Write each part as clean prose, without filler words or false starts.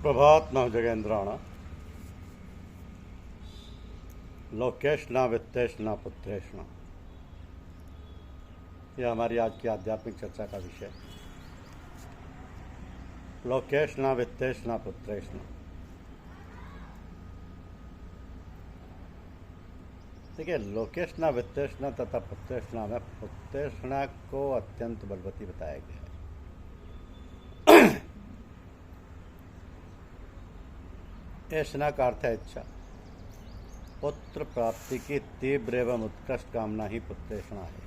प्रभात न जगेंद्राण लोकेशना वित्तेशना पुत्रेशना। यह हमारी आज की आध्यात्मिक चर्चा का विषय। लोकेशना वित्तेशना पुत्रेशना। देखिए, लोकेशना वित्तेशना तथा पुत्रेशना में पुत्रेशना को अत्यंत बलवती बताया गया है। ऐशना का अर्थ है इच्छा। पुत्र प्राप्ति की तीव्र एवं उत्कृष्ट कामना ही पुत्रेशना है।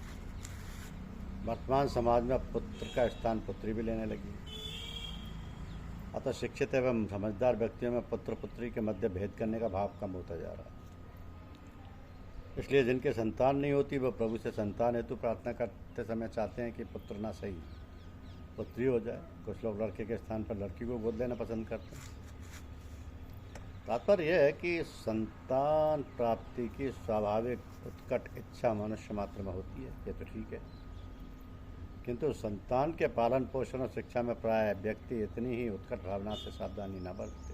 वर्तमान समाज में पुत्र का स्थान पुत्री भी लेने लगी। अतः शिक्षित एवं समझदार व्यक्तियों में पुत्र पुत्री के मध्य भेद करने का भाव कम होता जा रहा है। इसलिए जिनके संतान नहीं होती वह प्रभु से संतान हेतु प्रार्थना करते समय चाहते हैं कि पुत्र ना सही पुत्री हो जाए। कुछ लोग लड़के के स्थान पर लड़की को गोद लेना पसंद करते हैं। तात्पर्य यह है कि संतान प्राप्ति की स्वाभाविक उत्कट इच्छा मनुष्य मात्र में होती है, ये तो ठीक है, किंतु संतान के पालन पोषण और शिक्षा में प्राय व्यक्ति इतनी ही उत्कट भावना से सावधानी न बरतते।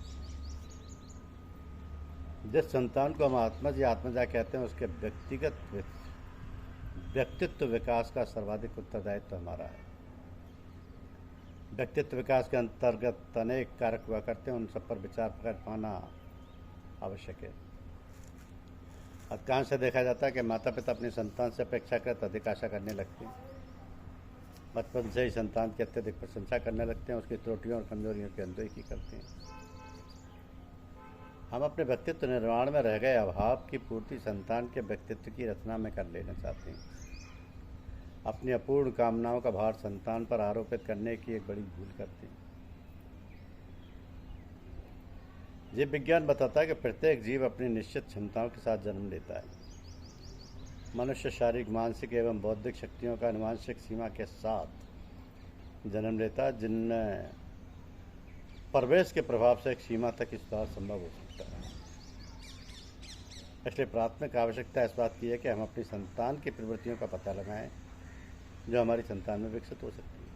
जिस संतान को हम आत्मज या आत्मजा कहते हैं उसके व्यक्तित्व विकास का सर्वाधिक उत्तरदायित्व हमारा है। व्यक्तित्व विकास के अंतर्गत अनेक कारक हुआ करते हैं, उन सब पर विचार कर पाना आवश्यक है। अधिकांश से देखा जाता है कि माता पिता अपनी संतान से अपेक्षाकृत अधिक आशा करने लगते हैं। बचपन से ही संतान की अत्यधिक प्रशंसा करने लगते हैं, उसकी त्रुटियों और कमजोरियों की अनदेखी करते हैं। हम अपने व्यक्तित्व निर्माण में रह गए अभाव की पूर्ति संतान के व्यक्तित्व की रचना में कर लेना चाहते हैं। अपनी अपूर्ण कामनाओं का भार संतान पर आरोपित करने की एक बड़ी भूल करते हैं। जीव विज्ञान बताता है कि प्रत्येक जीव अपनी निश्चित क्षमताओं के साथ जन्म लेता है। मनुष्य शारीरिक, मानसिक एवं बौद्धिक शक्तियों का आनुवांशिक सीमा के साथ जन्म लेता है, जिनमें प्रवेश के प्रभाव से एक सीमा तक सुधार संभव हो सकता है। इसलिए प्राथमिक आवश्यकता इस बात की है कि हम अपनी संतान की प्रवृत्तियों का पता लगाएं जो हमारी संतान में विकसित हो सकती है।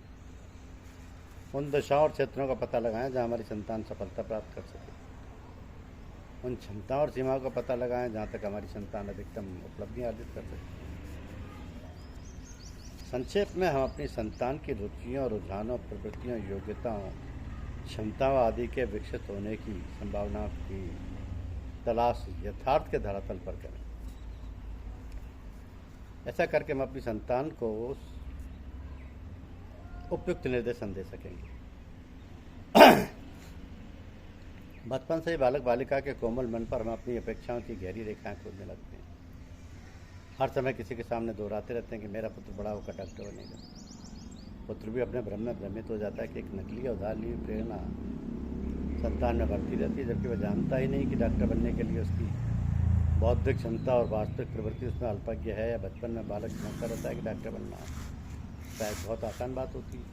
उन दिशाओं और क्षेत्रों का पता लगाएं जहां हमारी संतान सफलता प्राप्त कर सके। उन क्षमताओं और सीमाओं का पता लगाएं जहां तक हमारी संतान अधिकतम उपलब्धियां अर्जित कर सके। संक्षेप में हम अपनी संतान की रुचियों, रुझानों, प्रवृत्तियों, योग्यताओं, क्षमताओं आदि के विकसित होने की संभावनाओं की तलाश यथार्थ के धरातल पर करें। ऐसा करके हम अपनी संतान को उपयुक्त निर्देशन दे सकेंगे। बचपन से ही बालक बालिका के कोमल मन पर हम अपनी अपेक्षाओं की गहरी रेखाएं खोदने लगते हैं। हर समय किसी के सामने दोहराते रहते हैं कि मेरा पुत्र बड़ा होकर डॉक्टर बनेगा। पुत्र भी अपने भ्रम में भ्रमित हो जाता है कि एक नकली उधार ली प्रेरणा संतान में बढ़ती रहती है, जबकि वह जानता ही नहीं कि डॉक्टर बनने के लिए उसकी बौद्धिक क्षमता और वास्तविक प्रवृत्ति उसमें अल्पज्ञ है। या बचपन में बालक समझता रहता है कि डॉक्टर बनना शायद बहुत आसान बात होती है।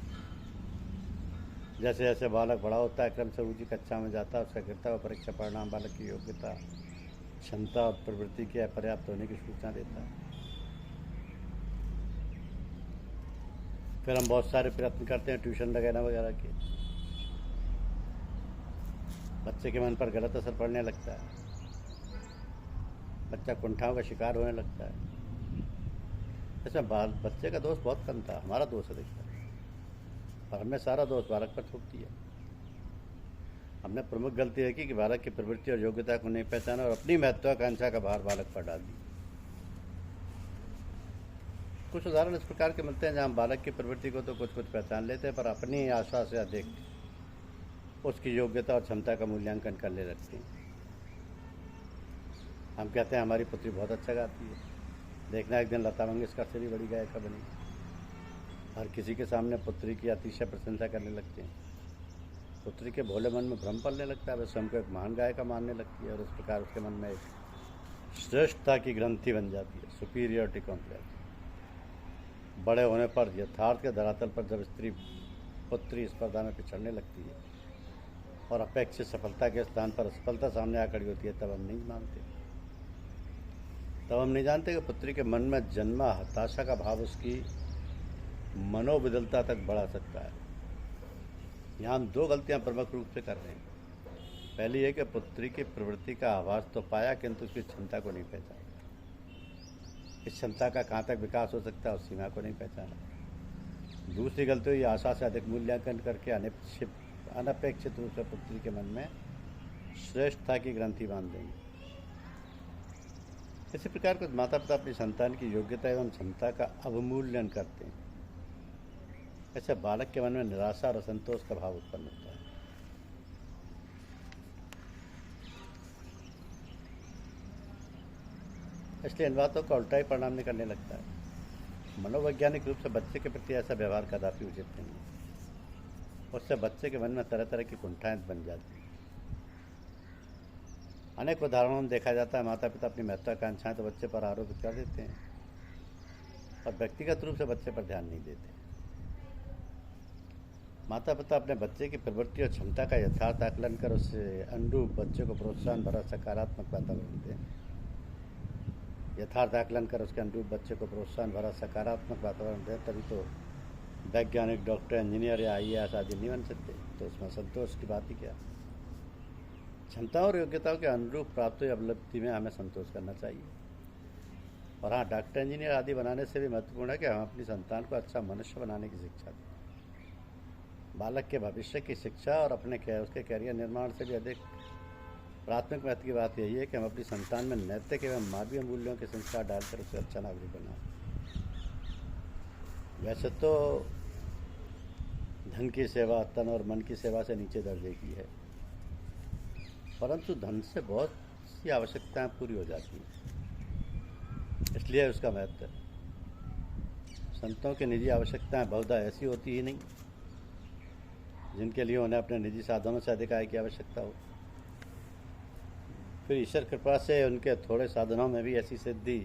जैसे जैसे बालक बड़ा होता है, क्रम से ऊंची कक्षा में जाता है, उसका गिरता हुआ परीक्षा परिणाम बालक की योग्यता, क्षमता और प्रवृत्ति के अपर्याप्त होने की सूचना देता है। फिर हम बहुत सारे प्रयत्न करते हैं ट्यूशन वगैरह वगैरह के। बच्चे के मन पर गलत असर पड़ने लगता है, बच्चा कुंठाओं का शिकार होने लगता है। इसमें बच्चे का दोष बहुत कम था, हमारा दोष अधिक था, और हमने सारा दोष बालक पर थोप दिया। हमने प्रमुख गलती है कि बालक की प्रवृत्ति और योग्यता को नहीं पहचाना और अपनी महत्वाकांक्षा का भार बालक पर डाल दी। कुछ उदाहरण इस प्रकार के मिलते हैं जहाँ बालक की प्रवृत्ति को तो कुछ पहचान लेते हैं, पर अपनी आशा से अधिक उसकी योग्यता और क्षमता का मूल्यांकन करने लगते हैं। हम कहते हैं हमारी पुत्री बहुत अच्छा गाती है, देखना एक दिन लता मंगेशकर से भी बड़ी गायिका बनी। हर किसी के सामने पुत्री की अतिशय प्रशंसा करने लगते हैं। पुत्री के भोले मन में भ्रम पड़ने लगता है, वह स्वयं को एक महान गायिका मानने लगती है और इस प्रकार उसके मन में एक श्रेष्ठता की ग्रंथि बन जाती है, सुपीरियरिटी कॉम्प्लेक्स। बड़े होने पर यथार्थ के धरातल पर जब पुत्री स्पर्धा में पिछड़ने लगती है और अपेक्षित सफलता के स्थान पर असफलता सामने आ खड़ी होती है, तब हम नहीं जानते कि पुत्री के मन में जन्मा हताशा का भाव उसकी मनोविदलता तक बढ़ा सकता है। यहाँ हम दो गलतियाँ प्रमुख रूप से कर रहे हैं। पहली है कि पुत्री की प्रवृत्ति का आभास तो पाया, किंतु उसकी क्षमता को नहीं पहचाना। इस क्षमता का कहाँ तक विकास हो सकता है उस सीमा को नहीं पहचाना। दूसरी गलती हुई, आशा से अधिक मूल्यांकन करके अनपेक्षित रूप से पुत्री के मन में श्रेष्ठता की ग्रंथि बांध देंगे। इसी प्रकार कुछ माता पिता अपनी संतान की योग्यता एवं क्षमता का अवमूल्यन करते हैं। ऐसे बालक के मन में निराशा और असंतोष का भाव उत्पन्न होता है। इसलिए इन बातों का उल्टा ही परिणाम निकलने लगता है। मनोवैज्ञानिक रूप से बच्चे के प्रति ऐसा व्यवहार कदापि उचित नहीं है। उससे बच्चे के मन में तरह तरह की कुंठाएं बन जाती हैं। अनेक उदाहरणों में देखा जाता है, माता पिता अपनी महत्वाकांक्षाएं तो बच्चे पर आरोपित कर देते हैं और व्यक्तिगत रूप से बच्चे पर ध्यान नहीं देते। माता पिता अपने बच्चे की प्रवृत्ति और क्षमता का यथार्थ आकलन कर उससे अनुरूप बच्चे को प्रोत्साहन भरा सकारात्मक वातावरण देते हैं। यथार्थ आकलन कर उसके अनुरूप बच्चे को प्रोत्साहन भरा सकारात्मक वातावरण दें, तभी तो वैज्ञानिक, डॉक्टर, इंजीनियर या IAS आदि नहीं बन सकते। तो उसमें संतोष की बात ही क्या। क्षमताओं और योग्यताओं के अनुरूप प्राप्त हुई उपलब्धि में हमें संतोष करना चाहिए। और हाँ, डॉक्टर, इंजीनियर आदि बनाने से भी महत्वपूर्ण है कि हम अपनी संतान को अच्छा मनुष्य बनाने की शिक्षा दें। बालक के भविष्य की शिक्षा और उसके कैरियर निर्माण से भी अधिक प्राथमिक महत्व की बात यही है कि हम अपनी संतान में नैतिक एवं मानवीय मूल्यों के संस्कार डालकर उसे अच्छा नागरिक बनाएं। वैसे तो धन की सेवा तन और मन की सेवा से नीचे दर्जे की है, परंतु धन से बहुत सी आवश्यकताएं पूरी हो जाती हैं, इसलिए उसका महत्व है। संतों की निजी आवश्यकताएं बहुधा ऐसी होती ही नहीं जिनके लिए उन्हें अपने निजी साधनों से अधिक आय की आवश्यकता हो। फिर ईश्वर कृपा से उनके थोड़े साधनों में भी ऐसी सिद्धि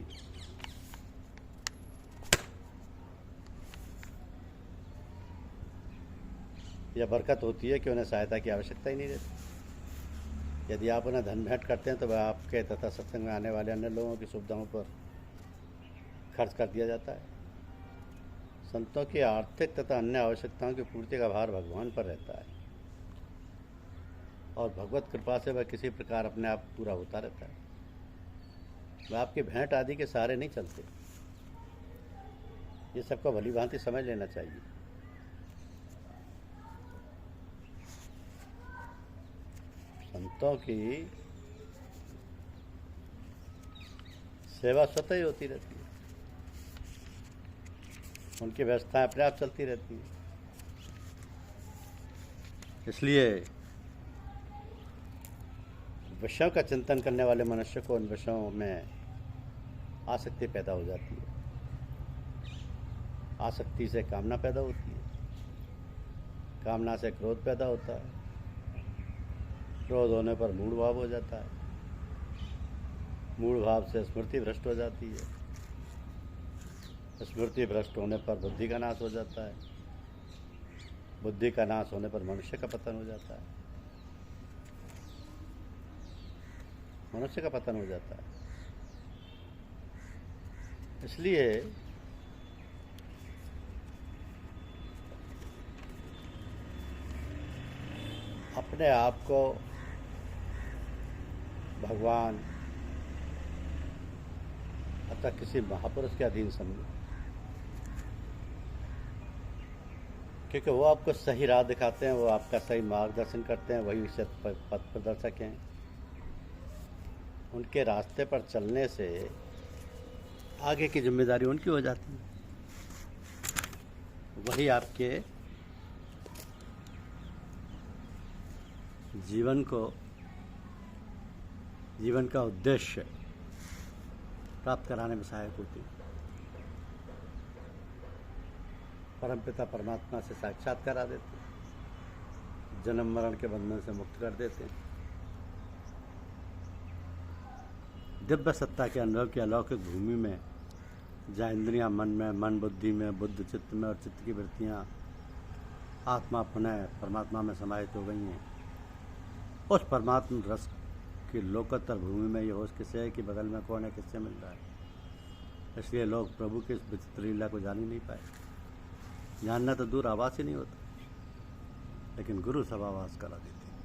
या बरकत होती है कि उन्हें सहायता की आवश्यकता ही नहीं रहती। यदि आप उन्हें धन भेंट करते हैं तो वह आपके तथा सत्संग में आने वाले अन्य लोगों की सुविधाओं पर खर्च कर दिया जाता है। संतों की आर्थिक तथा अन्य आवश्यकताओं की पूर्ति का भार भगवान पर रहता है और भगवत कृपा से वह किसी प्रकार अपने आप पूरा होता रहता है। वह आपकी भेंट आदि के सहारे नहीं चलते। ये सबको भली भांति समझ लेना चाहिए। संतों की सेवा स्वतः ही होती रहती है, उनकी व्यवस्थाएं अपने आप चलती रहती हैं। इसलिए विषयों का चिंतन करने वाले मनुष्य को उन विषयों में आसक्ति पैदा हो जाती है। आसक्ति से कामना पैदा होती है, कामना से क्रोध पैदा होता है, क्रोध होने पर मूढ़ भाव हो जाता है, मूढ़ भाव से स्मृति भ्रष्ट हो जाती है, स्मृति भ्रष्ट होने पर बुद्धि का नाश हो जाता है, बुद्धि का नाश होने पर मनुष्य का पतन हो जाता है, मनुष्य का पतन हो जाता है। इसलिए अपने आप को भगवान अथवा किसी महापुरुष के अधीन समझो, क्योंकि वो आपको सही राह दिखाते हैं, वो आपका सही मार्गदर्शन करते हैं, वही पथ प्रदर्शक हैं। उनके रास्ते पर चलने से आगे की जिम्मेदारी उनकी हो जाती है। वही आपके जीवन का उद्देश्य प्राप्त कराने में सहायक होती है। परमपिता परमात्मा से साक्षात करा देते हैं, जन्म मरण के बंधन से मुक्त कर देते हैं, दिव्य सत्ता के अनुभव की अलौकिक भूमि में जहाँ इंद्रियां मन में, मन बुद्धि में, बुद्ध चित्त में और चित्त की वृत्तियाँ आत्मा पुनः परमात्मा में समाहित हो गई हैं। उस परमात्मा रस की लोकोत्तर भूमि में ये होश किसे है कि बगल में कौन है, किससे मिल रहा है। इसलिए लोग प्रभु की इस विचित्र लीला को जान ही नहीं पाए। जानना तो दूर, आवास ही नहीं होता, लेकिन गुरु सब आवास करा देते हैं।